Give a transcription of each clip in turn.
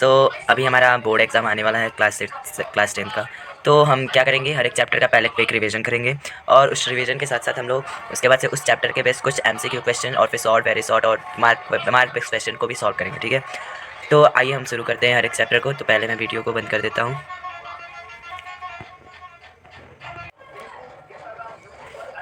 सो अभी हमारा board exam आने वाला है क्लास 10 का। तो हम क्या करेंगे, हर एक चैप्टर का पहले एक रिवीजन करेंगे और उस रिवीजन के साथ साथ हम लोग उसके बाद से उस चैप्टर के बेस कुछ एमसीक्यू क्वेश्चन और फिर शॉर्ट, वेरी शॉर्ट और मार्क बेस्ड क्वेश्चन को भी सॉल्व करेंगे। ठीक है, तो आइए हम शुरू करते हैं हर एक चैप्टर को। तो पहले मैं वीडियो को बंद कर देता हूँ।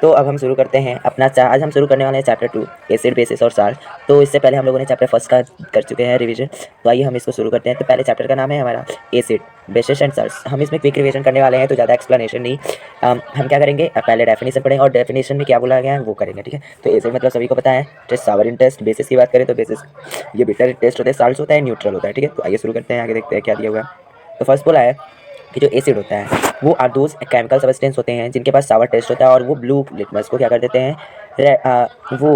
तो अब हम शुरू करते हैं अपना आज हम शुरू करने वाले हैं चैप्टर 2 एसिड, बेसिस और साल्ट। तो इससे पहले हम लोगों ने चैप्टर फर्स्ट का कर चुके हैं रिवीजन। तो आइए हम इसको शुरू करते हैं। तो पहले चैप्टर का नाम है हमारा एसिड, बेसिस एंड साल्ट। हम इसमें क्विक रिवीजन करने वाले हैं, तो ज़्यादा एक्सप्लेनेशन नहीं। हम क्या करेंगे, पहले डेफिनेशन पढ़ेंगे और डेफिनेशन में क्या बोला गया है वो करेंगे। ठीक है, तो एसिड मतलब सभी को पता है, टेस्ट सावर इन टेस्ट। बेसिस की बात करें तो बेसिस ये बिटर टेस्ट होता है, साल्ट होता है न्यूट्रल होता है। ठीक है, तो आइए शुरू करते हैं, आगे देखते हैं क्या दिया हुआ है। तो फर्स्ट बोला है कि जो एसिड होता है वो आर दोज केमिकल सब्सटेंस होते हैं जिनके पास सावर टेस्ट होता है और वो ब्लू लिटमस को क्या कर देते हैं, वो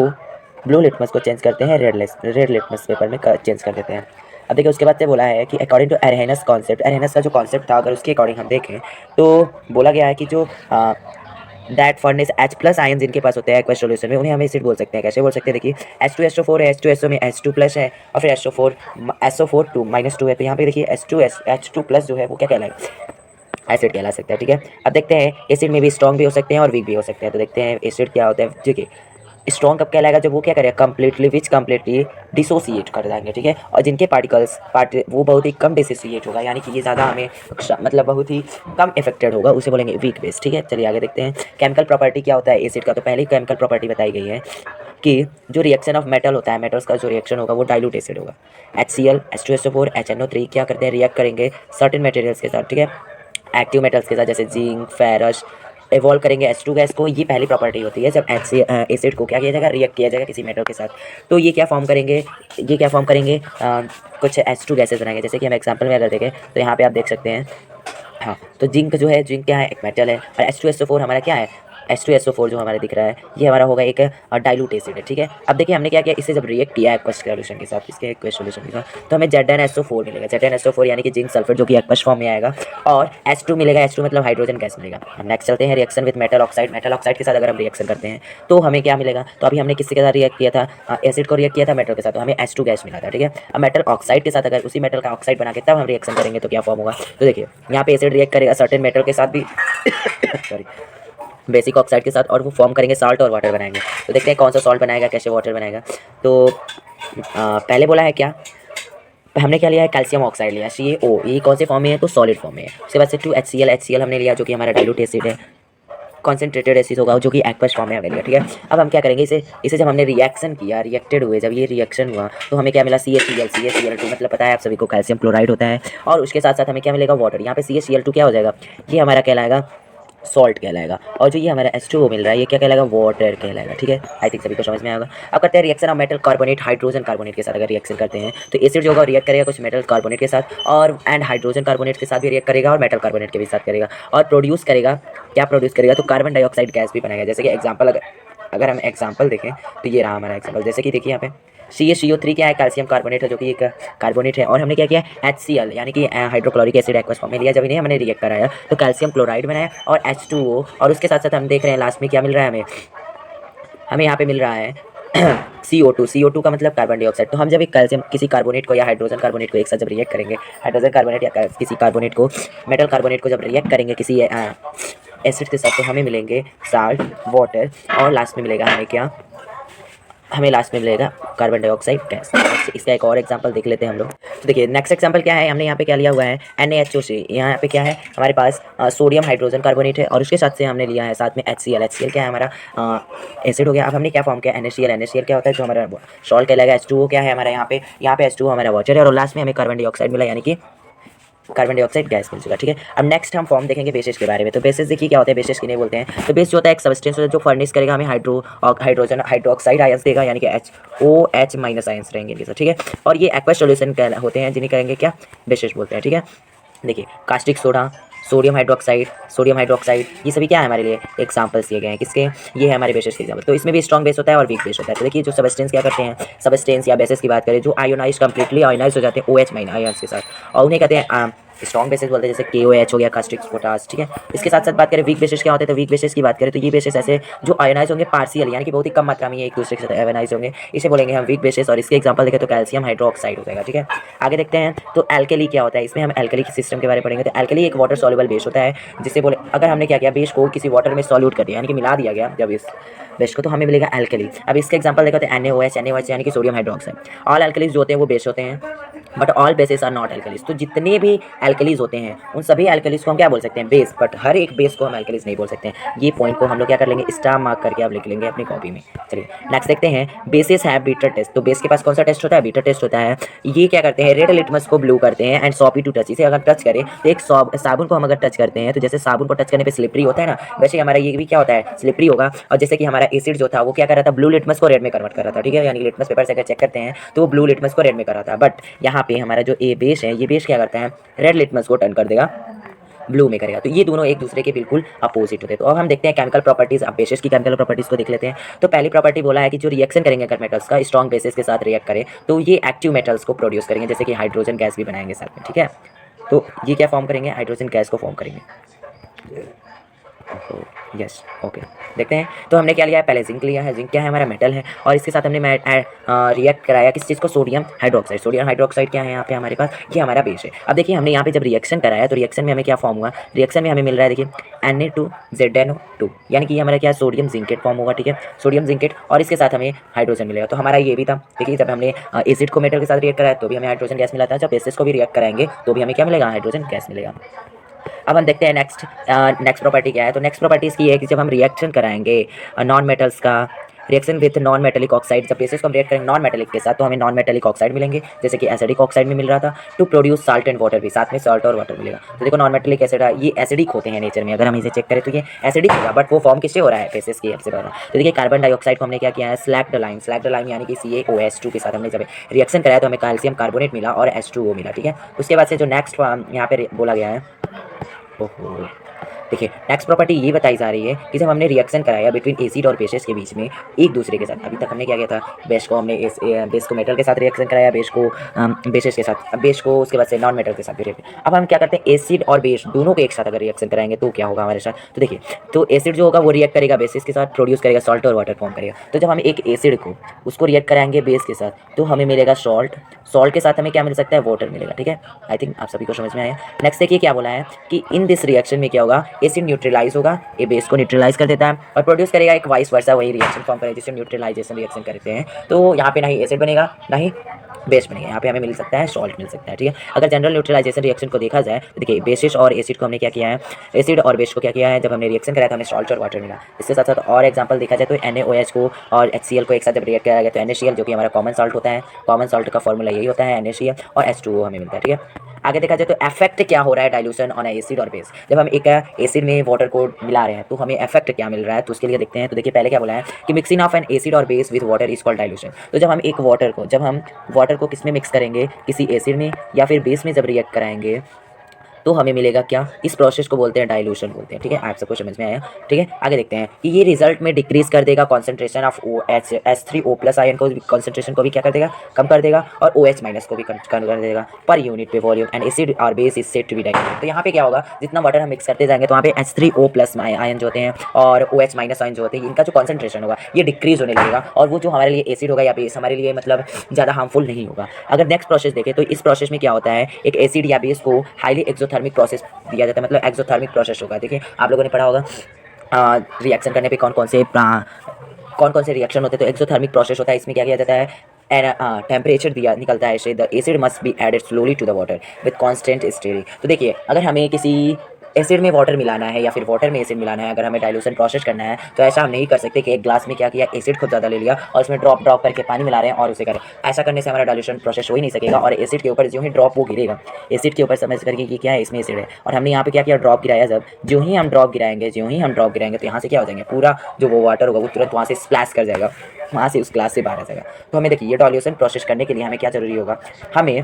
ब्लू लिटमस को चेंज करते हैं रेड लिटमस पेपर में चेंज कर देते हैं। अब देखिए उसके बाद से बोला है कि अकॉर्डिंग टू एरहेनस कॉन्सेप्ट, एरहेनस का जो कॉन्सेप्ट था अगर उसके अकॉर्डिंग हम देखें तो बोला गया है कि जो दैट फर्नेस H+ आयन जिनके पास होते हैं एक्वस सॉल्यूशन में, उन्हें हम एसिड बोल सकते हैं। कैसे बोल सकते हैं, देखिए H2SO4 है, H2SO में H2+ है और फिर SO4 -2 है। तो यहाँ पे देखिए H2+ जो है वो क्या कहलाएगा, एसिड कहला सकता है। ठीक है, अब देखते हैं एसिड में भी स्ट्रॉन्ग भी हो सकते हैं और वीक भी हो सकते हैं। तो देखते हैं एसिड क्या होता है। देखिए स्ट्रॉन्ग कब कहलाएगा, जब वो क्या करेगा, कंप्लीटली डिसोसिएट कर देंगे। ठीक है, और जिनके पार्ट वो बहुत ही कम डिसोसिएट होगा, यानी कि ये ज़्यादा हमें मतलब बहुत ही कम इफेक्टेड होगा, उसे बोलेंगे वीक बेस। ठीक है, चलिए आगे देखते हैं केमिकल प्रॉपर्टी क्या होता है एसिड का। तो पहले ही केमिकल प्रॉपर्टी बताई गई है कि जो रिएक्शन ऑफ मेटल होता है, मेटल्स का जो रिएक्शन होगा वो डाइल्यूट एसिड होगा। HCl H2SO4 HNO3 क्या करते हैं, रिएक्ट करेंगे सर्टेन मटेरियल्स के साथ। ठीक है, एक्टिव मेटल्स के साथ जैसे जिंक, फेरस, इवॉल्व करेंगे H2 गैस को। ये पहली प्रॉपर्टी होती है जब एसिड को क्या किया जाएगा, रिएक्ट किया जाएगा किसी मेटल के साथ। तो ये क्या फॉर्म करेंगे, कुछ H2 गैसेस बनाएंगे। जैसे कि हम एग्जांपल में अगर देखें तो यहाँ पे आप देख सकते हैं, हाँ, तो जिंक जो है, जिंक क्या है, एक मेटल है और H2SO4 हमारा क्या है, H2SO4 जो हमारा दिख रहा है ये हमारा होगा एक डाइल्यूट एसिड है। ठीक है, अब देखिए हमने क्या किया, इसे जब रिएक्ट किया एक्वस सॉल्यूशन के साथ, इसके एक्वस सॉल्यूशन के साथ, तो हमें ZnSO4 मिलेगा। ZnSO4 यानी कि जिंक सल्फेट जो कि एक्वस फॉर्म में आएगा और H2 मिलेगा, H2 मतलब हाइड्रोजन गैस मिलेगा। हम नेक्स्ट चलते हैं reaction with metal oxide. Metal oxide के साथ अगर हम रिएक्शन करते हैं तो हमें क्या मिलेगा, तो अभी हमने किसके साथ रिएक्ट किया था, एसिड को रिएक्ट किया था मेटल के साथ, तो हमें H2 गैस मिला था। ठीक है, अब मेटल ऑक्साइड के साथ अगर उसी मेटल का ऑक्साइड बना के तब हम रिएक्शन करेंगे तो क्या फॉर्म होगा। तो देखिए यहाँ पे एसिड रिएक्ट करेगा सर्टेन मेटल के साथ भी सॉरी बेसिक ऑक्साइड के साथ, और वो फॉर्म करेंगे साल्ट और वाटर बनाएंगे। तो देखते हैं कौन सा सॉल्ट बनाएगा, कैसे वाटर बनाएगा। तो पहले बोला है क्या, हमने क्या लिया है, कैल्शियम ऑक्साइड लिया CaO। ये कौन से फॉर्म में है, तो सॉलिड फॉर्म में है। उसके बाद से 2HCl हमने लिया जो कि हमारा डाइल्यूट एसिड है, कॉन्सेंट्रेटेड एसिड होगा जो कि एक्वस फॉर्म में हमें लिया। ठीक है, अब हम क्या करेंगे, इसे जब हमने रिएक्शन किया, रिएक्टेड हुए, जब ये रिएक्शन हुआ तो हमें क्या मिला, CaCl2 मतलब पता है आप सभी को कैल्शियम क्लोराइड होता है। और उसके साथ साथ हमें क्या मिलेगा, वाटर। यहाँ पे CaCl2 क्या हो जाएगा, ये हमारा कहलाएगा सॉल्ट कहलाएगा, और जो ये हमारा H2O मिल रहा है ये क्या कहलाएगा, वाटर कहलाएगा। ठीक है, आई थिंक सभी को समझ में आएगा। अब करते हैं reaction of metal carbonate hydrogen carbonate के साथ अगर रिएक्शन करते हैं तो एसिड जो होगा रिएक्ट करेगा कुछ मेटल कार्बोनेट के साथ और एंड हाइड्रोजन कार्बोनेट के साथ भी रिएक्ट करेगा और मेटल कार्बोनेट के भी साथ करेगा और प्रोड्यूस करेगा, क्या प्रोड्यूस करेगा, तो कार्बन डाइऑक्साइड गैस भी बनाएगा। जैसे कि एग्जाम्पल अगर हम एग्जाम्पल देखें तो ये रहा हमारा एग्जाम्पल। जैसे कि देखिए यहाँ पे CaCO3 क्या है, कैल्शियम कार्बोनेट है जो कि एक कार्बोनेट है, और हमने क्या किया HCl यानी कि हाइड्रोक्लोरिक एसिड एक्वस फॉर्म में लिया। जब इन्हें हमने रिएक्ट कराया तो कैल्शियम क्लोराइड बनाया और H2O, और उसके साथ साथ हम देख रहे हैं लास्ट में क्या मिल रहा है हमें यहाँ पे मिल रहा है CO2 का मतलब कार्बन डाइऑक्साइड। तो हम जब एक कैल्शियम किसी कार्बोनेट को या हाइड्रोजन कार्बोनेट को एक साथ जब रिएक्ट करेंगे, हाइड्रोजन कार्बोनेट या किसी कार्बोनेट को, मेटल कार्बोनेट को जब रिएक्ट करेंगे किसी एसिड के साथ, तो हमें मिलेंगे साल्ट, वाटर और लास्ट में मिलेगा हमें क्या, हमें लास्ट में मिलेगा कार्बन डाइऑक्साइड गैस। इसका एक और एग्जांपल देख लेते हैं हम लोग। तो देखिए नेक्स्ट एग्जांपल क्या है, हमने यहाँ पे क्या लिया हुआ है, NaHO3। यहाँ पे क्या है हमारे पास, सोडियम हाइड्रोजन कार्बोनेट है और उसके साथ से हमने लिया है साथ में HCl क्या है हमारा एसिड हो गया। अब हमने क्या फॉर्म किया, NaCl क्या होता है, जो हमारा सॉल्ट कहलाएगा। H2O क्या है हमारा, यहाँ पे H2O हमारा वाटर है और लास्ट में हमें कार्बन डाइऑक्साइड मिला, यानी कि कार्बन डाइऑक्साइड गैस मिल चुका। ठीक है, अब नेक्स्ट हम फॉर्म देखेंगे बेसिस के बारे में। तो बेसिस देखिए क्या होता है, बेसिस किन्हें बोलते हैं। तो बेस जो होता है एक सब्सटेंस होता है जो फर्निश करेगा हमें हाइड्रोजन हाइड्रोक्साइड आयंस देगा, यानी कि HOH- आयंस रहेंगे इनके साथ। ठीक है, और ये एक्वस सॉल्यूशन होते हैं जिन्हें कहेंगे क्या, बेसिस बोलते हैं। ठीक है, देखिए कास्टिक सोडा, सोडियम हाइड्रोक्साइड ये सभी क्या है हमारे लिए एग्जांपल्स दिए गए हैं किसके, ये है हमारे बेसिस के एग्जांपल। तो इसमें भी स्ट्रॉन्ग बेस होता है और वीक बेस होता है। तो देखिए जो सबस्टेंस क्या करते हैं, सबस्टेंस या बेसिस की बात करें जो कंप्लीटली आयोनाइज हो जाते हैं OH- आयंस के साथ, और उन्हें कहते हैं स्ट्रॉन्ग बेसिस बोलते हैं, जैसे KOH हो गया, कास्टिक पोटास, ठीक है। इसके साथ साथ बात करें वीक बेसिस क्या होते हैं, तो वीक बेसिस की बात करें तो ये बेसिस ऐसे जो आयोनाइज होंगे पार्शियल, यानी कि बहुत ही कम मात्रा में ये एक दूसरे के साथ आयोनाइज होंगे, इसे बोलेंगे हम वीक बेसिस। और इसके एग्जांपल देखें तो कैल्शियम हाइड्रोक्साइड हो जाएगा, ठीक है। आगे देखते हैं तो एल्कली क्या होता है, इसमें हम एल्कली सिस्टम के बारे में पढ़ेंगे। तो एल्कली एक वाटर सॉल्युबल बेस होता है, जिसे बोले अगर हमने क्या किया, बेस को किसी वाटर में सॉल्यूट कर दिया, यानी कि मिला दिया गया जब इस बेस को, तो हमें मिलेगा एल्कली। अब इसके एग्जांपल देखो तो NaOH यानी कि सोडियम हाइड्रोक्साइड। ऑल एल्कलीज जो होते हैं वो बेस होते हैं, but all bases are not alkalies. तो जितने भी एल्कलीज होते हैं उन सभी एल्कलीज को हम क्या बोल सकते हैं, बेस, बट हर एक बेस को हम एल्कलीज नहीं बोल सकते हैं। ये पॉइंट को हम लोग क्या कर लेंगे, स्टार मार्क करके आप लिख लेंगे अपनी कॉपी में। चलिए नेक्स्ट देखते हैं, बेसिस है बीटर टेस्ट। तो बेस के पास कौन सा टेस्ट होता है, बीटर टेस्ट होता है। ये क्या करते हैं, रेड लिटमस को ब्लू करते हैं एंड सॉपी टू टच। इसे अगर टच करें तो एक साबुन को हम अगर टच करते हैं तो जैसे साबुन को टच करने पे स्लिपरी होता है ना, वैसे हमारा ये भी क्या होता है, स्लिपरी होगा। और जैसे कि हमारा एसिड जो था वो क्या कर रहा था, ब्लू लिटमस को रेड में कन्वर्ट कर रहा था, ठीक है। यानी लिटमस पेपर से अगर चेक करते हैं तो ब्लू लिटमस को रेड में कर रहा था, बट यहाँ पे हमारा जो ए बेस है, ये बेस क्या करता है, रेड लिटमस को टर्न कर देगा, ब्लू में करेगा। तो ये दोनों एक दूसरे के बिल्कुल अपोजिट होते हैं। तो अब हम देखते हैं केमिकल प्रॉपर्टीज। अब बेसिस की केमिकल प्रॉपर्टीज को देख लेते हैं। तो पहली प्रॉपर्टी बोला है कि जो रिएक्शन करेंगे अगर मेटल्स का स्ट्रॉन्ग बेसिस के साथ रिएक्ट करें तो ये एक्टिव मेटल्स को प्रोड्यूस करेंगे, जैसे कि हाइड्रोजन गैस भी बनाएंगे साथ में, ठीक है। तो ये क्या फॉर्म करेंगे, हाइड्रोजन गैस को फॉर्म करेंगे। यस ओके, देखते हैं। तो हमने क्या लिया है, पहले जिंक लिया है। जिंक क्या है, हमारा मेटल है, और इसके साथ हमने रिएक्ट कराया किस चीज़ को, सोडियम हाइड्रोक्साइड। सोडियम हाइड्रोक्साइड क्या है यहाँ पे हमारे पास, ये हमारा बेस है। अब देखिए हमने यहाँ पे जब रिएक्शन कराया तो रिएक्शन में हमें क्या फॉर्म हुआ, रिएक्शन में हमें मिल रहा है, देखिए Na2ZnO2, यानी कि ये हमारा क्या है, सोडियम जिंकेट फॉर्म होगा, ठीक है, सोडियम जिंकेट। और इसके साथ हमें हाइड्रोजन मिलेगा। तो हमारा ये भी था, देखिए जब हमने एसिड को मेटल के साथ रिएक्ट कराया तो भी हमें हाइड्रोजन गैस मिला था, जब बेसिस को भी रिएक्ट कराएंगे तो भी हमें क्या मिलेगा, हाइड्रोजन गैस मिलेगा। अब हम देखते हैं नेक्स्ट प्रॉपर्टी क्या है। तो नेक्स्ट प्रॉपर्टी इसकी है कि जब हम रिएक्शन कराएंगे नॉन मेटल्स का, reaction with non metallic oxide, जब बेसिस को हम रिएक्ट करेंगे नॉन मेटेलिक के साथ तो हमें नॉन मेटेलिक ऑक्साइड मिलेंगे, जैसे कि एसिडिक ऑक्साइड में मिल रहा था। To produce salt and water, भी साथ में सॉल्ट और वाटर मिलेगा। तो देखो नॉन मेटेलिक एसिड है, ये एसिडिक होते हैं नेचर में, अगर हम इसे चेक करें तो ये एसिडिक होगा, बट वो फॉर्म किससे हो रहा है, बेसिस की हेल्प से हो रहा है। तो देखिए कार्बन डाइऑक्साइड को हमने क्या किया है, स्लैक्ड लाइम यानी कि CaOH2 के साथ हमने जब रिएक्शन कराया तो हमें कैल्शियम कार्बोनेट मिला और H2O मिला, ठीक है। उसके बाद से जो नेक्स्ट यहाँ पे बोला गया है, ओहो देखिए नेक्स्ट प्रॉपर्टी ये बताई जा रही है कि जब हमने रिएक्शन कराया बिटवीन एसिड और बेसिस के बीच में एक दूसरे के साथ, अभी तक हमने क्या किया था, बेस को हमने बेस को मेटल के साथ रिएक्शन कराया, बेस को बेसिस के साथ, बेस को उसके बाद से नॉन मेटल के साथ भी रिएक्शन। अब हम क्या करते हैं, एसिड और बेस दोनों को एक साथ अगर रिएक्शन कराएंगे तो क्या होगा हमारे साथ, तो देखिए तो एसिड जो होगा वो रिएक्ट करेगा बेसिस के साथ, प्रोड्यूस करेगा सॉल्ट और वाटर फॉर्म करेगा। तो जब हम एक एसिड को उसको रिएक्ट कराएंगे बेस के साथ तो हमें मिलेगा सॉल्ट, सॉल्ट के साथ हमें क्या मिल सकता है, वाटर मिलेगा, ठीक है। आई थिंक आप सभी को समझ में आया। नेक्स्ट देखिए क्या बोला है कि इन दिस रिएक्शन में क्या होगा, एसिड न्यूट्रलाइज होगा, ये बेस को न्यूट्रलाइज कर देता है और प्रोड्यूस करेगा एक वाइस वर्सा वही रिएक्शन फॉर्म करेगा जिससे न्यूट्रलाइजेशन रिएक्शन करते हैं। तो यहाँ पे ना ही एसिड बनेगा ना ही बेस बनेगा, यहाँ पे हमें मिल सकता है सॉल्ट मिल सकता है, ठीक है। अगर जनरल न्यूट्रलाइजेशन रिएक्शन को देखा जाए तो देखिए बेसिस और एसिड को हमने क्या किया है, एसिड और बेस को क्या किया है, जब हमने रिएक्शन कराया तो हमें सॉल्ट और वाटर मिला। इसके साथ साथ और एग्जांपल देखा जाए तो NaOH को और HCl को एक साथ जब रिएक्ट कराया गया तो NaCl जो कि हमारा कॉमन सॉल्ट होता है, कॉमन सॉल्ट का फॉर्मूला यही होता है NaCl, और H2O हमें मिलता है, ठीक है। आगे देखा जाए तो इफेक्ट क्या हो रहा है डाइल्यूशन ऑन एसिड और बेस, जब हम एक एसिड में वाटर को मिला रहे हैं तो हमें इफेक्ट क्या मिल रहा है, तो उसके लिए देखते हैं। तो देखिए पहले क्या बोला है कि मिक्सिंग ऑफ एन एसिड और base with water is called dilution. तो जब हम वाटर को किस में मिक्स करेंगे, किसी एसिड में या फिर बेस में जब रिएक्ट कराएंगे तो हमें मिलेगा क्या, इस प्रोसेस को बोलते हैं डाइल्यूशन बोलते हैं, ठीक है। आप सबको समझ में आया, ठीक है। आगे देखते हैं कि ये रिजल्ट में डिक्रीज कर देगा कॉन्सेंट्रेशन ऑफ H3O+ आयन को, कॉन्सेंट्रेशन को भी क्या कर देगा, कम कर देगा, और OH- को भी कम कर देगा पर यूनिट पे वॉल्यूम, एंड एसिड और base is said to be diluted. तो यहाँ पे क्या होगा, जितना वाटर हम मिक्स करते जाएंगे तो वहाँ पे H3O+ आयन जो होते हैं और OH- आयन जो होते हैं इनका जो कॉन्सेंट्रेशन होगा ये डिक्रीज होने लगेगा, और वो जो हमारे लिए एसिड होगा या बेस हमारे लिए मतलब ज़्यादा हार्मफुल नहीं होगा। अगर नेक्स्ट प्रोसेस देखें तो इस प्रोसेस में क्या होता है, एक एसिड या बेस को हाईली एक्सोथर्मिक प्रोसेस दिया जाता है, मतलब एक्सोथर्मिक प्रोसेस होगा। देखिए आप लोगों ने पढ़ा होगा रिएक्शन करने पे कौन कौन से रिएक्शन होते हैं, तो एक्सोथर्मिक प्रोसेस होता है। इसमें क्या किया जाता है, टेम्परेचर दिया निकलता है, the acid must be added slowly to the water with constant stirring. तो देखिए अगर हमें किसी एसिड में वाटर मिलाना है या फिर वाटर में एसिड मिलाना है, अगर हमें डाइल्यूशन प्रोसेस करना है तो ऐसा हम नहीं कर सकते कि एक ग्लास में क्या किया, एसिड खूब ज़्यादा ले लिया और उसमें ड्रॉप करके पानी मिला रहे हैं और उसे करें। ऐसा करने से हमारा डाइल्यूशन प्रोसेस हो ही नहीं सकेगा, और एसिड के ऊपर जो ही ड्रॉप वो गिरेगा, एसिड के ऊपर समझ करके कि क्या है इसमें एसिड है, और हमने यहाँ पे क्या किया, ड्रॉप गिराया। जब जो ही हम ड्रॉप गिराएंगे तो यहाँ से क्या हो जाएंगे, पूरा जो वो वाटर होगा वो तुरंत वहाँ से स्प्लैश कर जाएगा, वहाँ से उस ग्लास से बाहर आ जाएगा। तो हमें देखिए ये डाइल्यूशन प्रोसेस करने के लिए हमें क्या जरूरी होगा, हमें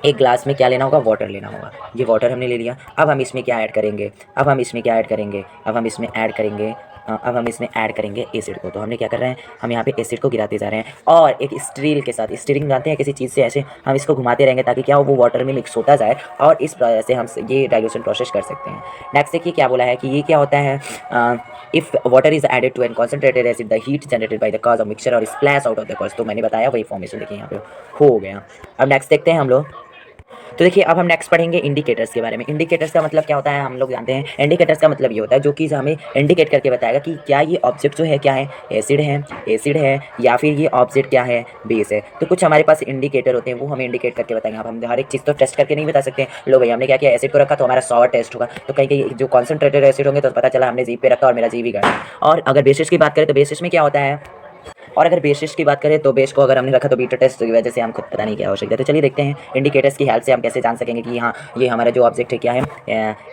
एक ग्लास में क्या लेना होगा, वाटर लेना होगा। ये वाटर हमने ले लिया, अब हम इसमें क्या ऐड करेंगे, अब हम इसमें ऐड करेंगे अब हम इसमें ऐड करेंगे एसिड को। तो हमने क्या कर रहे हैं, हम यहाँ पे एसिड को गिराते जा रहे हैं और एक स्टील के साथ, स्टीरिंग जानते हैं किसी चीज़ से, ऐसे हम इसको घुमाते रहेंगे ताकि क्या हो, वो वाटर में मिक्स होता जाए और इस तरह से हम ये डाइल्यूशन प्रोसेस कर सकते हैं। नेक्स्ट देखिए क्या बोला है कि ये क्या होता है, if water is added to an concentrated acid the heat generated by the cause of mixture और splash out of the cause. तो मैंने बताया वही फॉर्मेशन देखिए यहाँ पे हो गया। अब नेक्स्ट देखते हैं हम लोग। तो देखिए अब हम नेक्स्ट पढ़ेंगे इंडिकेटर्स के बारे में। इंडिकेटर्स का मतलब क्या होता है, हम लोग जानते हैं इंडिकेटर्स का मतलब ये होता है जो कि हमें इंडिकेट करके बताएगा कि क्या ये ऑब्जेक्ट जो है क्या है, एसिड है या फिर ये ऑब्जेक्ट क्या है, बेस है। तो कुछ हमारे पास इंडिकेटर होते हैं, वो हमें इंडिकेट करके बताएंगे। अब हम हर एक चीज़ तो टेस्ट करके नहीं बता सकते। लो भाई हमने क्या किया, एसिड को रखा तो हमारा सॉर टेस्ट होगा, तो कहीं कहीं जो कॉन्सेंट्रेटेड एसिड होंगे तो पता चला हमने जी पे रखा और मेरा जी भी गया। और अगर बेसिस की बात करें तो बेसिस में क्या होता है, और अगर बेसिस की बात करें तो बेस को अगर हमने रखा तो बीटा टेस्ट की वजह से हम खुद पता नहीं क्या हो सकता है। तो चलिए देखते हैं इंडिकेटर्स की हेल्प से हम कैसे जान सकेंगे कि हाँ ये हमारा जो ऑब्जेक्ट है क्या है,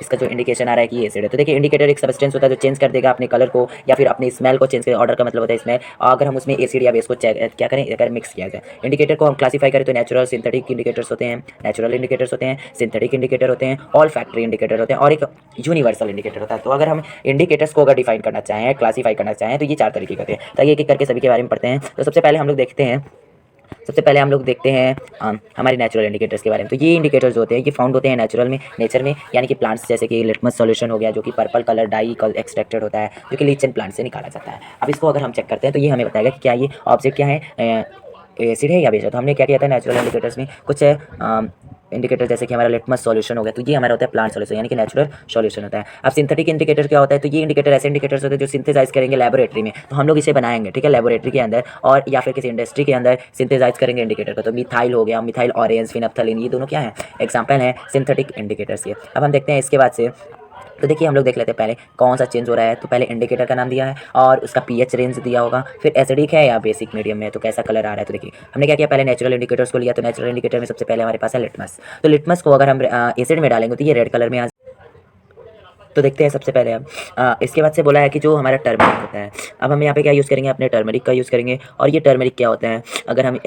इसका जो इंडिकेशन आ रहा है कि ये एसिड है। तो देखिए इंडिकेटर एक सब्सटेंस होता है जो चेंज कर देगा अपने कलर को या फिर अपनी स्मेल को चेंज करेगा। ऑर्डर का मतलब होता है स्मेल। अगर हम उसमें एसिड या बेस को क्या करें, अगर मिक्स किया जाए। इंडिकेटर को हम क्लासीफाई करें तो नेचुरल सिंथेटिक इंडिकेटर्स होते हैं, नेचुरल इंडिकेटर्स होते हैं, सिंथेटिक इंडिकेटर होते हैं, ऑल फैक्ट्री इंडिकेटर होते हैं और एक यूनिवर्सल इंडिकेटर होता है। तो अगर हम इंडिकेटर्स को अगर डिफाइन करना चाहें, क्लासीफाई करना चाहें तो ये 4 तरीके के होते हैं। तो एक एक करके सभी के बारे में पढ़ते हैं। तो सबसे पहले हम लोग देखते हैं हमारे नेचुरल इंडिकेटर्स के बारे में। तो ये इंडिकेटर्स जो होते हैं ये फाउंड होते हैं नेचर में, यानी कि प्लांट्स जैसे कि लिटमस सॉल्यूशन हो गया जो कि पर्पल कलर डाई एक्सट्रैक्टेड होता है जो कि लीचन प्लांट से निकाला जाता है। अब इसको अगर हम चेक करते हैं तो ये हमें बताएगा कि क्या ये ऑब्जेक्ट क्या है, एसिड है या बेस है। तो हमने क्या किया था नेचुरल इंडिकेटर्स में कुछ इंडिकेटर जैसे कि हमारा लिटमस सॉल्यूशन हो गया, तो ये हमारा होता है प्लांट सॉल्यूशन यानी कि नेचुरल सॉल्यूशन होता है। अब सिंथेटिक इंडिकेटर क्या होता है, तो ये इंडिकेटर ऐसे इंडिकेटर्स होते हैं जो सिंथेसाइज करेंगे लेबोरेटरी में। तो हम लोग इसे बनाएंगे, ठीक है, लेबोरेटरी के अंदर और या फिर किसी इंडस्ट्री के अंदर सिंथेसाइज करेंगे इंडिकेटर को। तो मिथाइल हो गया, मिथाइल ऑरेंज, फिनप्थलीन, ये दोनों क्या है, एग्जाम्पल हैं सिंथेटिक इंडिकेटर्स के। अब हम देखते हैं इसके बाद से। तो देखिए हम लोग देख लेते हैं पहले कौन सा चेंज हो रहा है। तो पहले इंडिकेटर का नाम दिया है और उसका पीएच रेंज दिया होगा, फिर एसिडिक है या बेसिक मीडियम में, तो कैसा कलर आ रहा है। तो देखिए हमने क्या किया, पहले नेचुरल इंडिकेटर्स को लिया। तो नेचुरल इंडिकेटर में सबसे पहले हमारे पास है लिटमस। तो लिटमस को अगर हम एसिड में डालेंगे तो ये रेड कलर में आ। तो देखते हैं सबसे पहले अब इसके बाद से बोला है कि जो हमारा टर्मरिक होता है। अब हम यहाँ पे क्या यूज़ करेंगे, अपने टर्मरिक का यूज़ करेंगे। और ये टर्मरिक क्या होता है, अगर हम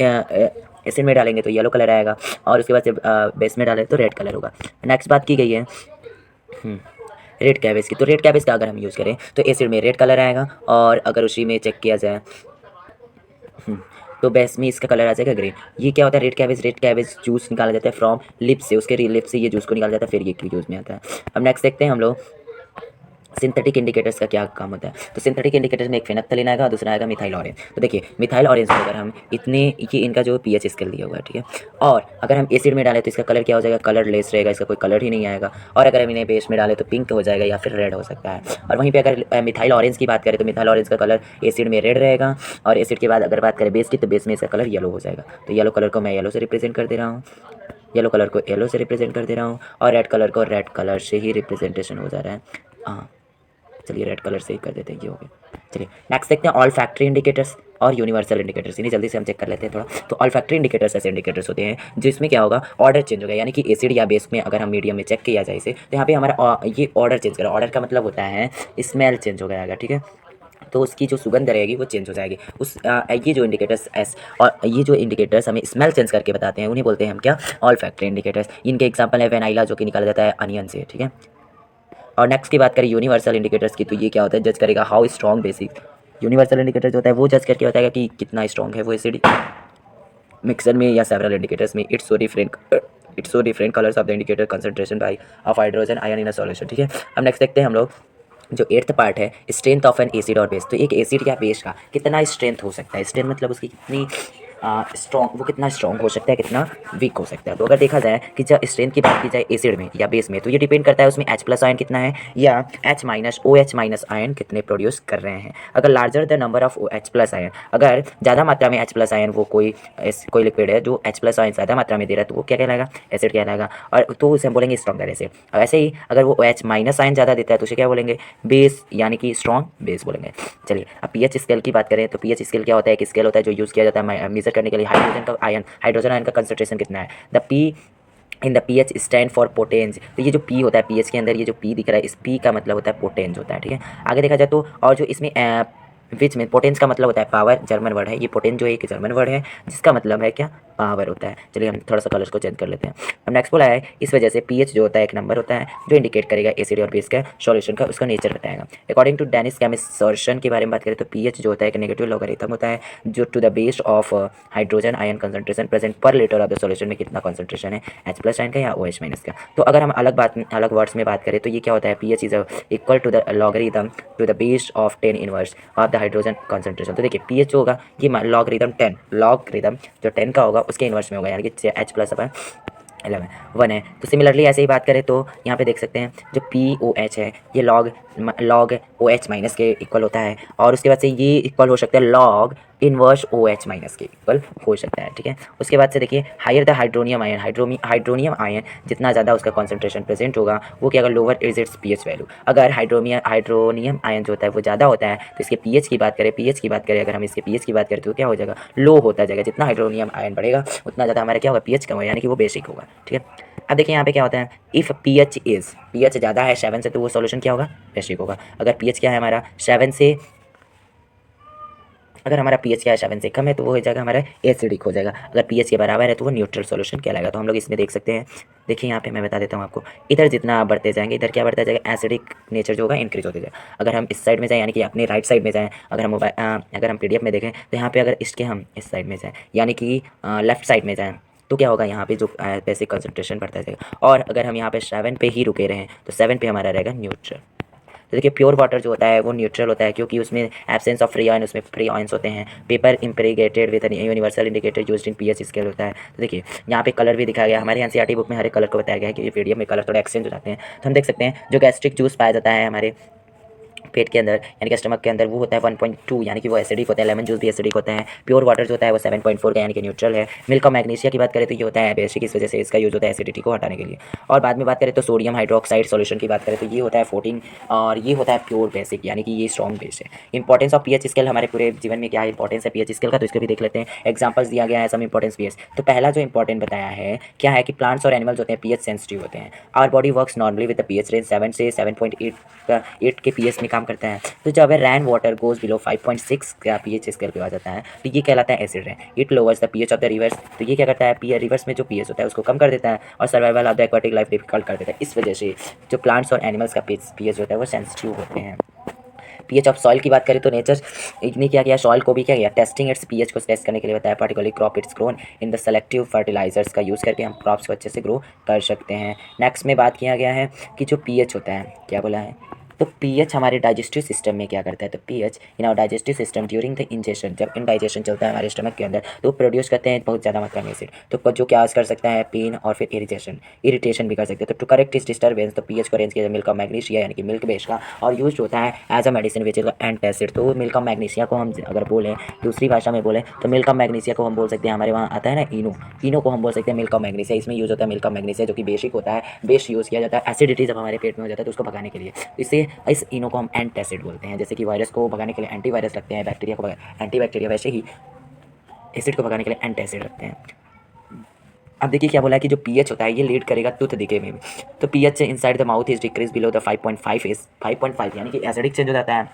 एसिड में डालेंगे तो येलो कलर आएगा और उसके बाद से बेस में डालें तो रेड कलर होगा। नेक्स्ट बात की गई है रेड कैबेज की। तो रेड कैबेज का अगर हम यूज़ करें तो एसिड में रेड कलर आएगा और अगर उसी में चेक किया जाए तो बेस में इसका कलर आ जाएगा ग्रीन। ये क्या होता है, रेड कैबेज जूस निकाला जाता है फ्रॉम लिप से, उसके लिप से ये जूस को निकाला जाता है, फिर ये यूज़ में आता है। अब नेक्स्ट देखते हैं हम लोग सिंथेटिक इंडिकेटर्स का क्या काम होता है। तो सिंथेटिक इंडिकेटर्स में एक फिनप्थलीन आएगा, दूसरा आएगा मिथाइल ऑरेंज। तो देखिए मिथाइल ऑरेंज को अगर हम इतने ये इनका जो पीएच स्केल दिया हुआ है, ठीक है, और अगर हम एसिड में डालें तो इसका कलर क्या हो जाएगा, कलरलेस रहेगा, इसका कोई कलर ही नहीं आएगा। और अगर हम इन्हें बेस में डालें तो पिंक हो जाएगा या फिर रेड हो सकता है। और वहीं पर अगर मिथाइल ऑरेंज की बात करें तो मिथाइल ऑरेंज का कलर एसिड में रेड रहेगा और एसिड के बाद अगर बात करें बेस की तो बेस में इसका कलर येलो हो जाएगा। तो येलो कलर को मैं येलो से रिप्रेजेंट कर दे रहा हूँ, येलो कलर को येलो से रिप्रेजेंट कर दे रहा हूँ और रेड कलर को रेड कलर से ही रिप्रेजेंटेशन हो जा रहा है। हाँ चलिए रेड कलर से ही कर देते हैं, ये हो गया। चलिए नेक्स्ट देखते हैं ऑल फैक्ट्री इंडिकेटर्स और यूनिवर्सल इंडिकेटर्स। इन्हें जल्दी से हम चेक कर लेते हैं थोड़ा। तो ऑल फैक्ट्री इंडिकेटर्स ऐसे इंडिकेटर्स होते हैं जिसमें क्या होगा, ऑर्डर चेंज होगा, यानी कि एसिड या बेस में अगर हम मीडियम में चेक किया जाए इसे तो यहाँ पे हमारा ये ऑर्डर चेंज करेगा। ऑर्डर का मतलब होता है स्मेल चेंज हो जाएगा, ठीक है, तो उसकी जो सुगंध रहेगी वो चेंज हो जाएगी। ये जो इंडिकेटर्स हमें स्मेल चेंज करके बताते हैं उन्हें बोलते हैं हम क्या, ऑल फैक्ट्री इंडिकेटर्स। इनके एग्जांपल है वेनाइला जो कि निकाला जाता है अनियन से, ठीक है। और नेक्स्ट की बात करें यूनिवर्सल इंडिकेटर्स की, तो ये क्या होता है, जज करेगा how strong basic. Universal indicator जो होता है वो जज करके बताएगा कि कितना स्ट्रॉन्ग है वो एसिड मिक्सर में या सेवरल इंडिकेटर्स में। It's so different colours of the indicator concentration by of hydrogen ion in a solution, ठीक है। अब नेक्स्ट देखते हैं हम लोग जो 8th पार्ट है स्ट्रेंथ ऑफ एन एसिड और बेस। तो एक एसिड या बेस का कितना स्ट्रेंथ हो सकता है, स्ट्रेंथ मतलब उसकी कितनी स्ट्रॉन्ग, वो कितना स्ट्रॉन्ग हो सकता है, कितना वीक हो सकता है। तो अगर देखा जाए कि जब स्ट्रेंथ की बात की जाए एसिड में या बेस में तो ये डिपेंड करता है उसमें H+ आयन कितना है या OH- आयन कितने प्रोड्यूस कर रहे हैं। अगर larger the number of H+ ion, अगर ज़्यादा मात्रा में H+ आयन वो कोई लिक्विड है जो H+ आयन ज़्यादा मात्रा में दे रहा है तो वो क्या कहलाएगा, एसिड कहलाएगा। और तो उसे हम बोलेंगे स्ट्रॉन्गर एसिड। और ऐसे ही अगर वो OH- आयन ज़्यादा देता है तो उसे क्या बोलेंगे, बेस, यानी कि स्ट्रॉन्ग बेस बोलेंगे। चलिए अब पीएच स्केल की बात करें तो पीएच स्केल क्या होता है, एक स्केल होता है जो यूज़ किया जाता है मेजर करने के लिए हाइड्रोजन आयन का कंसंट्रेशन कितना है। The P in the pH stand for potenz. तो ये जो पी होता है पीएच के अंदर, ये जो पी दिख रहा है इस पी का मतलब होता है पोटेंज होता है, ठीक है। आगे देखा जाए तो और जो इसमें विच में पोटेंस का मतलब होता है पावर, जर्मन वर्ड है ये। पोटेंस जो है एक जर्मन वर्ड है जिसका मतलब है क्या, पावर होता है। चलिए हम थोड़ा सा कलर्स को चेंज कर लेते हैं। अब नेक्स्ट बोला है इस वजह से पीएच जो होता है एक नंबर होता है जो इंडिकेट करेगा एसिड और बेस का सॉल्यूशन का उसका नेचर बताएगा। अकॉर्डिंग टू डेनिस कैमिसर्शन के बारे में बात करें तो पीएच जो होता है एक नेगेटिव लॉगरिथम होता है जो to the base of hydrogen ion concentration present per litre of the solution में कितना कंसंट्रेशन है, H+ आयन का या OH- का। तो अगर हम अलग वर्ड्स में बात करें तो ये क्या होता है, pH is equal to the logarithm to the base of 10 inverse of the hydrogen concentration. तो देखिए पीएच जो होगा ये लॉगरिथम 10, लॉगरिथम जो 10 का होगा उसके इनवर्स में होगा, यानी कि H+ 11 1 है। तो सिमिलरली ऐसे ही बात करें तो यहाँ पे देख सकते हैं जो POH है ये लॉग OH- के इक्वल होता है, और उसके बाद से ये इक्वल हो सकता है लॉग इनवर्स OH- के इक्वल हो सकता है, ठीक है। उसके बाद से देखिए higher the hydronium ion, hydronium ion जितना ज़्यादा उसका कॉन्सेंट्रेशन प्रेजेंट होगा वो क्या, अगर lower is its pH value. अगर हाइड्रोनियम आयन जो होता है वो ज़्यादा होता है तो इसके पीएच की बात करें अगर हम इसके पीएच की बात करें तो क्या हो जाएगा, लो होता जाएगा। जितना हाइड्रोनियम आयन बढ़ेगा उतना ज़्यादा हमारा क्या होगा, पीएच कम होगा, यानी कि वो बेसिक होगा, ठीक है। अब देखिए यहाँ पे क्या होता है, इफ़ पीएच ज़्यादा है 7 से तो वो सॉल्यूशन क्या होगा, बेसिक होगा। अगर पीएच क्या है हमारा 7 से, अगर हमारा पीएच क्या है 7 से कम है तो वो हो जाएगा हमारा एसिडिक हो जाएगा। अगर पीएच के बराबर है तो वो न्यूट्रल सॉल्यूशन कहलाएगा। तो हम लोग इसमें देख सकते हैं, देखिए यहाँ पे मैं बता देता हूँ आपको, इधर जितना आप बढ़ते जाएंगे इधर क्या बढ़ता जाएगा, एसिडिक नेचर जो होगा इंक्रीज होते जाएगा। अगर हम इस साइड में जाएँ यानी कि अपने राइट साइड में जाएँ, अगर हम पीडीएफ में देखें तो यहाँ पे अगर इसके हम इस साइड में जाएँ यानी कि लेफ्ट साइड में जाएँ तो क्या होगा, यहाँ पे जो बेसिक कंसंट्रेशन बढ़ता जाएगा। और अगर हम यहाँ पे 7 पे ही रुके रहें तो 7 पे हमारा रहेगा न्यूट्रल। तो देखिए प्योर वाटर जो होता है वो न्यूट्रल होता है क्योंकि उसमें एब्सेंस ऑफ फ्री आयन, उसमें फ्री आयन्स होते हैं। Paper impregnated with an universal indicator used in pH scale होता है। तो देखिए यहाँ पे कलर भी दिखाया गया, हमारे एनसीईआरटी बुक में हर एक कलर को बताया गया है कि पीडीएफ में कलर थोड़ा एक्सचेंज हो जाते हैं। तो हम देख सकते हैं जो गैस्ट्रिक जूस पाया जाता है हमारे पेट के अंदर यानी कि स्टमक के अंदर वो होता है 1.2 यानी कि वो एसिडिक होता है। लेमन जूस भी एसिडिक होता है। प्योर वाटर जो होता है वो 7.4 का यानी कि न्यूट्रल है। मिल्क और मैग्नीशिया की बात करें तो ये होता है बेसिक, इस वजह से इसका यूज होता है एसिडिटी को हटाने के लिए। और बाद में बात करें तो सोडियम हाइड्रोक्साइड सॉल्यूशन की बात करें तो ये होता है 14 और ये होता है प्योर बेसिक यानी कि ये स्ट्रॉन्ग बेस है। इंपॉर्टेंस ऑफ पीएच स्केल हमारे पूरे जीवन में क्या इंपॉर्टेंस है पीएच स्केल का, तो इसको भी देख लेते हैं। एग्जाम्पल्स दिया गया है सम इंपॉर्टेंस पीएच। तो पहला जो इंपॉर्टेंट बताया है क्या है कि प्लांट्स और एनिमल्स होते हैं पीएच सेंसिटिव होते हैं। Our body works normally with the pH range 7 से 7.8 के पीएच में काम करता है। तो जब रैन वाटर गोज बिलो 5.6 का पीएच स्केल पे आ जाता है तो ये कहलाता है acid rain. It lowers the pH of the reverse, तो ये क्या करता है रिवर्स में जो पीएच होता है उसको कम कर देता है और survival of the aquatic life difficult कर देता है। इस वजह से जो प्लांट्स और एनिमल्स का पीएच होता है वो सेंसिटिव होते हैं। पीएच ऑफ सॉइल की बात करें तो नेचर ने क्या किया, सॉइल को भी क्या किया, टेस्टिंग इट्स पीएच को टेस्ट करने के लिए बताया। Particularly crop its grown in the selective fertilisers का यूज़ करके हम क्रॉप्स को अच्छे से ग्रो कर सकते हैं। नेक्स्ट में बात किया गया है कि जो पीएच होता है क्या बोला है, तो पीएच हमारे डाइजेस्टिव सिस्टम में क्या करता है, तो pH in our digestive system during the ingestion, जब इनडाइजेशन चलता है हमारे स्टमक के अंदर तो प्रोड्यूस करते हैं बहुत ज़्यादा मात्रा में एसिड। तो जो क्या कर सकता है, पेन और फिर इरिटेशन भी कर सकते हैं। तो टू करेक्ट इस डिस्टर्बेंस तो पीएच को अरेंज किया मिल्क ऑफ मैग्नीशिया यानी कि मिल्क बेस का, और यूज होता है as a medicine which is antacid. तो मिल्क ऑफ मैग्नीशिया को हम अगर बोलें दूसरी भाषा में बोलें तो मिल्क ऑफ मैग्नीशिया को हम बोल सकते हैं, हमारे वहाँ आता है ना इनो को हम बोल सकते हैं मिल्क ऑफ मैग्नीशिया। इसमें यूज होता है मिल्क ऑफ मैग्नीशिया जो कि बेसिक होता है, बेस यूज़ किया जाता है एसिडिटी जब हमारे पेट में हो जाता है तो उसको भगाने के लिए। इससे इस इनो को हम एंटासिड बोलते हैं। जैसे कि वायरस को भगाने के लिए एंटीवायरस रखते हैं, बैक्टीरिया को एंटीबैक्टीरिया, वैसे ही एसिड को भगाने के लिए एंटासिड रखते हैं। अब देखिए क्या बोला है कि जो पीएच होता है ये लीड करेगा टूथ डिके में भी। तो pH inside the mouth is decrease below the 5.5 is 5.5 यानी कि एसिडिक चेंज हो जाता है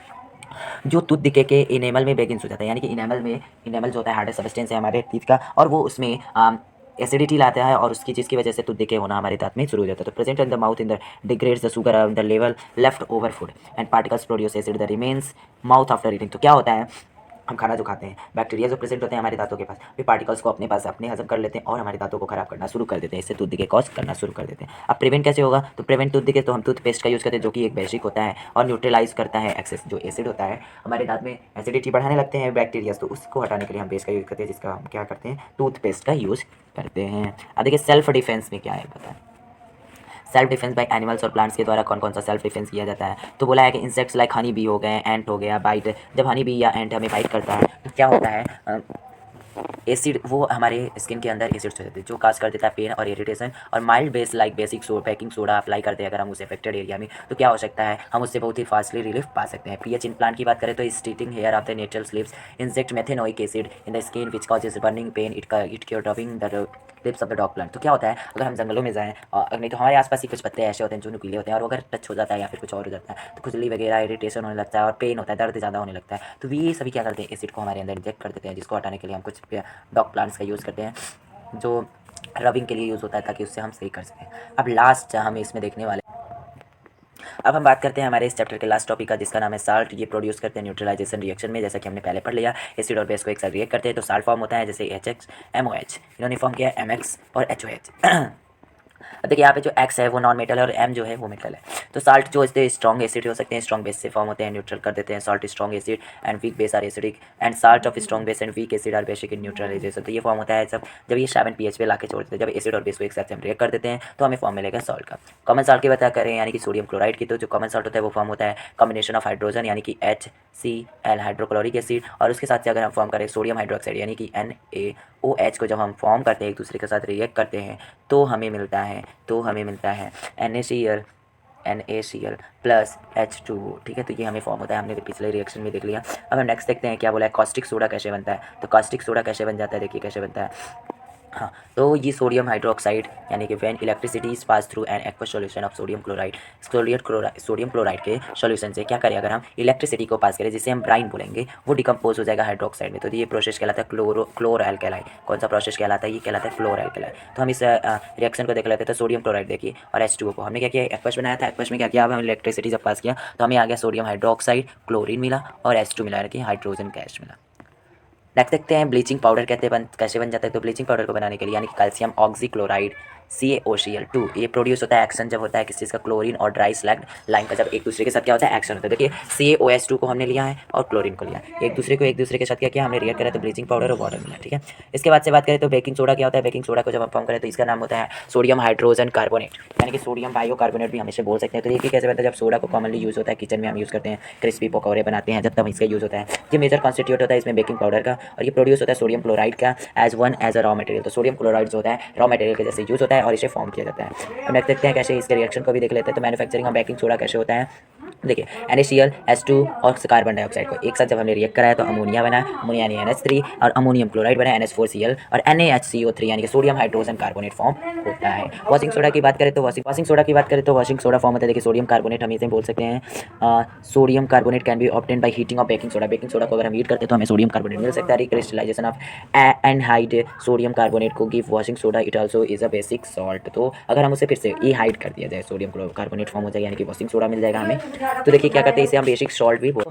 जो टूथ डिके के इनेमल में बेगिंस हो जाता है, यानी कि इनेमल जो होता है हार्डेस्ट सब्सटेंस है हमारे टीथ का, और वो उसमें एसिडिटी लाता है और उसकी जिसकी वजह से टूथ डिके होना हमारे दांत में शुरू हो जाता है। तो present in the mouth in the degrades the sugar on the level left over food and particles produce acid the remains mouth after eating. तो क्या होता है, हम खाना जो खाते हैं बैक्टीरिया जो प्रेजेंट होते हैं हमारे दांतों के पास, वे पार्टिकल्स को अपने पास अपने हजम कर लेते हैं और हमारे दांतों को खराब करना शुरू कर देते हैं, इससे टूथ डिके कॉज करना शुरू कर देते हैं। अब प्रिवेंट कैसे होगा, तो प्रिवेंट टूथ डिके तो हम टूथपेस्ट का यूज़ करते हैं जो कि एक बेसिक होता है और न्यूट्रलाइज करता है एक्सेस जो एसिड होता है हमारे दांत में एसिडिटी बढ़ाने लगते हैं बैक्टीरिया, तो उसको हटाने के लिए हम पेस्ट का यूज़ करते हैं, जिसका हम क्या करते हैं, टूथपेस्ट का यूज़ करते हैं। अब देखिए सेल्फ डिफेंस में क्या है बताएं, सेल्फ डिफेंस बाय एनिमल्स और प्लांट्स के द्वारा कौन कौन सा सेल्फ डिफेंस किया जाता है। तो बोला है कि इंसेक्ट्स लाइक हनी बी हो गए, एंट हो गया, बाइट, जब हनी बी या एंट हमें बाइट करता है तो क्या होता है, एसिड वो हमारे स्किन के अंदर एसिड्स हो जाते हैं जो काज कर देता है पेन और इरिटेशन, और mild base like baking soda apply करते हैं अगर हम उस अफेक्टेड एरिया में, तो क्या हो सकता है, हम उससे बहुत ही फास्टली रिलीफ पा सकते हैं। पीएच इन प्लांट की बात करें तो stinging hair of the natural sleeves inject methanoic acid in the skin which causes burning pain, it cure rubbing the lips of the dog plant. तो क्या होता है, अगर हम जंगलों में जाएँ और नहीं तो हमारे आसपास ही कुछ पत्ते ऐसे होते हैं जो नुकीले होते हैं, और वो अगर टच हो जाता है या फिर कुछ और हो जाता है तो खुजली वगैरह, इरिटेशन होने लगता है और पेन होता है, दर्द ज़्यादा होने लगता है। तो ये सभी क्या करते हैं, एसिड को हमारे अंदर इंजेक्ट कर देते हैं, जिसको हटाने के लिए हम कुछ डॉग प्लांट्स का यूज़ करते हैं जो रबिंग के लिए यूज़ होता है ताकि उससे हम सही कर सकें। अब लास्ट हम इसमें देखने वाले, अब हम बात करते हैं हमारे इस चैप्टर के लास्ट टॉपिक का, जिसका नाम है साल्ट। ये प्रोड्यूस करते हैं न्यूट्रलाइजेशन रिएक्शन में, जैसा कि हमने पहले पढ़ लिया। एसिड और बेस को एक साथ रिएक्ट करते हैं तो साल्ट फॉर्म होता है, जैसे HX MOH, इन्होंने फॉर्म किया है MX और HOH। देखिए यहाँ पे जो X है वो नॉन मेटल है और M जो है वो मेटल है। तो साल्ट जो इससे स्ट्रॉन्ग एसिड हो सकते हैं, स्ट्रॉन्ग बेस से फॉर्म होते हैं, न्यूट्रल कर देते हैं। Salt strong acid and weak base are acidic and salt of strong base and weak acid are basic in neutralisation. तो ये फॉर्म होता है जब ये 7 pH पे लाके छोड़ देते हैं, जब एसिड और बेस को एक साथ हम रिएक्ट कर देते हैं तो हमें फॉर्म मिलेगा सॉल्ट का। कॉमन सॉल्ट की बात करें यानी कि सोडियम क्लोराइड की, तो जो कॉमन सॉल्ट होता है वो फॉर्म होता है कॉम्बिनेशन ऑफ हाइड्रोजन यानी कि HCl हाइड्रोक्लोरिक एसिड, और उसके साथ से अगर हम फॉर्म करें सोडियम हाइड्रोक्साइड यानी कि NaOH को जब हम फॉर्म करते हैं एक दूसरे के साथ रिएक्ट करते हैं तो हमें मिलता है NaCl प्लस H2O। ठीक है, तो ये हमें फॉर्म होता है, हमने पिछले रिएक्शन में देख लिया। अब हम नेक्स्ट देखते हैं क्या बोला है, कॉस्टिक सोडा कैसे बनता है। तो कॉस्टिक सोडा कैसे बन जाता है, देखिए कैसे बनता है। हाँ, तो ये सोडियम हाइड्रोक्साइड यानी कि when electricity is pass through an aqueous solution of sodium chloride, sodium chloride के सॉल्यूशन से क्या करें, अगर हम इलेक्ट्रिसिटी को पास करें जिसे हम ब्राइन बोलेंगे, वो डिकम्पोज हो जाएगा हाइड्रोक्साइड में। तो ये प्रोसेस कहलाता है क्लोर एल्केलाई। कौन सा प्रोसेस कहलाता है, ये कहलाता है क्लोर एल्केलाई। तो हम इस रिएक्शन को देख लेते हैं। तो सोडियम क्लोराइड देखिए और H2O को हमने क्या किया, एक्वस बनाया था। एक्वस में क्या किया, अब हम इलेक्ट्रिसिटी जब पास किया तो हमें आ गया सोडियम हाइड्रोक्साइड, क्लोरीन मिला और H2 मिला यानी कि हाइड्रोजन गैस मिला। नेक्स्ट देखते हैं ब्लीचिंग पाउडर कैसे बन जाता है। तो ब्लीचिंग पाउडर को बनाने के लिए यानी कि कैल्शियम ऑक्सीक्लोराइड CaOCl2 ये प्रोड्यूस होता है एक्शन जब होता है किस चीज़ का, क्लोरीन और ड्राई स्लैग्ड लाइम का जब एक दूसरे के साथ क्या होता है, एक्शन होता है। देखिए CaOH2 को हमने लिया है और क्लोरीन को लिया है, एक दूसरे के साथ क्या किया हमने रिएक्ट करा तो ब्लीचिंग पाउडर और वाटर मिला। ठीक है, इसके बाद से बात करें तो बेकिंग सोडा क्या होता है। बेकिंग सोडा को जब हम फॉर्म करें तो इसका नाम होता है सोडियम हाइड्रोजन कार्बोनेट यानी कि सोडियम बायोकार्बोनेट भी हमेशा बोल सकते हैं। तो देखिए कैसे बनता है, जब सोडा को कॉमनली यूज़ होता है किचन में हम यूज़ करते हैं, क्रिस्पी पकौड़े बनाते हैं जब तब इसका यूज़ होता है। ये मेजर कॉन्स्टिट्यूट होता है इसमें बेकिंग पाउडर का, और ये प्रोड्यूस होता है सोडियम क्लोराइड का एज अ रॉ मटेरियल। तो सोडियम क्लोराइड जो होता है रॉ मटेरियल के जैसे यूज़ होता है और इसे फॉर्म किया जाता है। अब नेक्स्ट देखते हैं कैसे इसके रिएक्शन को भी देख लेते हैं। तो मैन्युफैक्चरिंग ऑफ बेकिंग सोडा कैसे होता है, देखिए NaCl H2 और कार्बन डाइऑक्साइड को एक साथ जब हमने रिएक्ट कराया तो अमोनिया बना, अमोनिया यानी NH3 और अमोनियम क्लोराइड बना NH4Cl और NaHCO3 यानी कि सोडियम हाइड्रोजन कार्बोनेट फॉर्म होता है। वॉशिंग सोडा की बात करें तो वॉशिंग सोडा फॉर्म होता है, देखिए सोडियम कार्बोनेट हम इसे बोल सकते हैं। Sodium carbonate can be obtain by heating of baking soda. Baking soda को अगर हम हीट करते हैं तो हमें सोडियम कार्बोनेट मिल सकता है। रिक्रिस्टलाइजेशन ऑफ एनहाइड सोडियम कार्बोनेट को give washing soda, it also is a basic salt. तो अगर हम उसे फिर से ई हाइड कर दिया जाए सोडियम कार्बोनेट फॉर्म हो जाएगा यानी कि वॉशिंग सोडा मिल जाएगा हमें। तो देखिए क्या करते हैं, इसे हम बेसिक सॉल्ट भी तो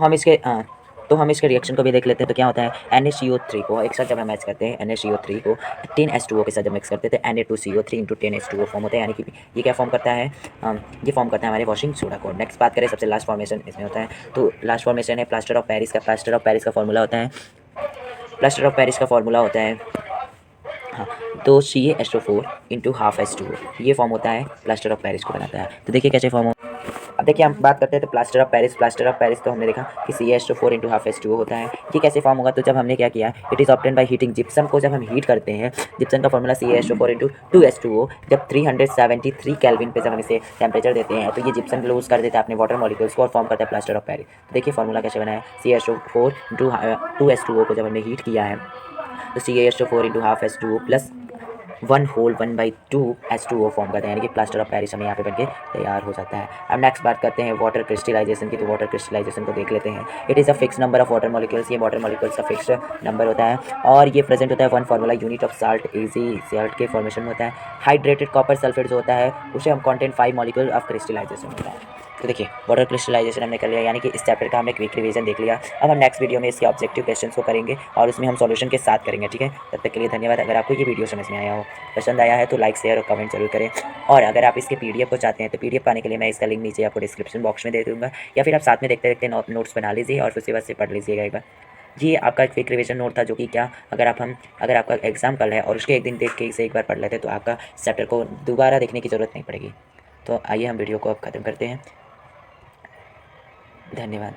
हम इसके रिएक्शन को भी देख लेते हैं। तो क्या होता है NaCO3 को एक साथ जब हम मैच करते हैं NaCO3 को 10H2O के साथ जब मिक्स करते हैं तो Na2CO3 इंटू 10H2O फॉर्म होता है यानी कि ये क्या फॉर्म करता है, ये फॉर्म करता है हमारे वॉशिंग सोडा को। नेक्स्ट बात करें सबसे लास्ट फॉर्मेशन इसमें होता है, तो लास्ट फॉर्मेशन है प्लास्टर ऑफ पेरिस का। प्लास्टर ऑफ पेरिस का फॉर्मूला होता है हाँ, तो CaH4 इंटू हाफ H2O ये फॉर्म होता है प्लास्टर ऑफ पेरिस को बनाता है। तो देखिए कैसे फॉर्म हो। अब देखिए हम बात करते हैं तो प्लास्टर ऑफ पेरिस तो हमने देखा कि CaH4 इंटू हाफ H2O होता है। ये कैसे फॉर्म होगा, तो जब हमने क्या किया, it is obtain by heating gypsum को। जब हम हीट करते हैं जिप्सम का फॉर्मूला CaH4 इंटू 2H2O, जब 373 केल्विन पे जब हम इसे टेम्परेचर देते हैं तो ये जिप्सम लूज कर देता है अपने वाटर मॉलिक्यूल्स को और फॉर्म करता है प्लास्टर ऑफ पेरिस। तो देखिए फॉर्मूला कैसे बना है, CaH4 इंटू 2H2O को जब हमने हीट किया है तो CaH4 into half H2O plus 1/2 H2O form करते हैं यानी कि प्लास्टर ऑफ पेरिस हमें यहाँ पे बनके तैयार हो जाता है। अब नेक्स्ट बात करते हैं वाटर क्रिस्टलाइजेशन की। तो वाटर क्रिस्टलाइजेशन को देख लेते हैं। It is a fix number of water molecules, ये वाटर मॉलिक्यूल्स का फिक्स नंबर होता है और ये प्रेजेंट होता है one formula unit of salt easy salt के फॉर्मेशन में होता है। हाइड्रेटेड कॉपर सल्फेट जो होता है उसे हम कंटेंट 5 मॉलिक्यूल ऑफ क्रिस्टलाइजेशन होता है। तो देखिए वाटर क्रिस्टलाइजेशन हमने कर लिया यानी कि इस चैप्टर का हमने क्विक रिवीजन देख लिया। अब हम नेक्स्ट वीडियो में इसके ऑब्जेक्टिव क्वेश्चंस को करेंगे और उसमें हम सॉल्यूशन के साथ करेंगे। ठीक है, तब तक के लिए धन्यवाद। अगर आपको ये वीडियो समझ में आया हो, पसंद आया है तो लाइक शेयर और कमेंट जरूर करें। और अगर आप इसके PDF को चाहते हैं तो PDF पाने के लिए मैं इसका लिंक नीचे आपको डिस्क्रिप्शन बॉक्स में दे दूँगा, या फिर आप साथ में देखते देखते नोट्स बना लीजिए और उसके बाद से पढ़ लीजिएगा एक बार। ये आपका क्विक रिवीजन नोट था जो कि क्या, अगर आपका एग्जाम कल है और उसके एक दिन देख के इसे एक बार पढ़ लेते तो आपका चैप्टर को दोबारा देखने की ज़रूरत नहीं पड़ेगी। तो आइए हम वीडियो को अब ख़त्म करते हैं। धन्यवाद।